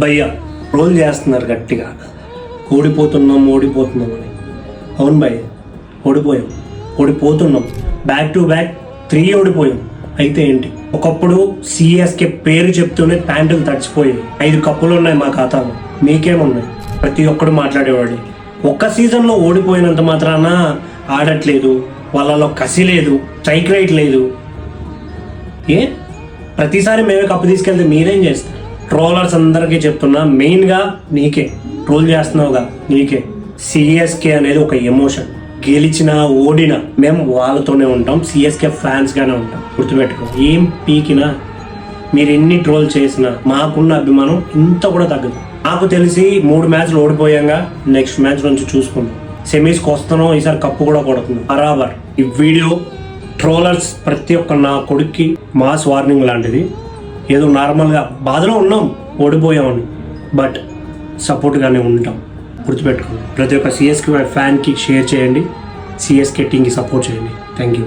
భయ్య రోల్ చేస్తున్నారు గట్టిగా, ఓడిపోతున్నాం అని. అవును భయ్య, ఓడిపోతున్నాం, బ్యాక్ టు బ్యాక్ 3 ఓడిపోయాం. అయితే ఏంటి, ఒకప్పుడు సిఎస్కే పేరు చెప్తూనే ప్యాంటులు తడిచిపోయాయి. 5 కప్పులు ఉన్నాయి మా ఖాతాలో, మీకేమున్నాయి? ప్రతి ఒక్కడు మాట్లాడేవాడు. ఒక్క సీజన్లో ఓడిపోయినంత మాత్రాన ఆడట్లేదు, వాళ్ళలో కసి లేదు, స్ట్రైక్ రైట్ లేదు. ప్రతిసారి మేమే కప్పు తీసుకెళ్తే మీరేం చేస్తారు? ట్రోలర్స్ అందరికీ చెప్తున్నా, మెయిన్గా నీకే, ట్రోల్ చేస్తున్నావుగా నీకే. సిఎస్కే అనేది ఒక ఎమోషన్. గెలిచినా ఓడినా మేము వాళ్ళతోనే ఉంటాం, సిఎస్కే ఫ్యాన్స్గానే ఉంటాం. గుర్తుపెట్టుకో, ఏం పీకినా మీరు ఎన్ని ట్రోల్ చేసినా మాకున్న అభిమానం ఇంత కూడా తగ్గదు. నాకు తెలిసి 3 మ్యాచ్లు ఓడిపోయాంగా, నెక్స్ట్ మ్యాచ్ నుంచి చూసుకుందాం. సెమీస్కి వస్తున్నాం, ఈసారి కప్పు కూడా కొడుతున్నాం బరాబర్. ఈ వీడియో ట్రోలర్స్ ప్రతి ఒక్క నా కొడుక్కి మాస్ వార్నింగ్ లాంటిది. ఏదో నార్మల్గా బాధలో ఉన్నాం ఓడిపోయామని, బట్ సపోర్ట్గానే ఉంటాం. గుర్తుపెట్టుకోండి. ప్రతి ఒక్క సిఎస్కే ఫ్యాన్కి షేర్ చేయండి, సిఎస్కే టీంకి సపోర్ట్ చేయండి. Thank you.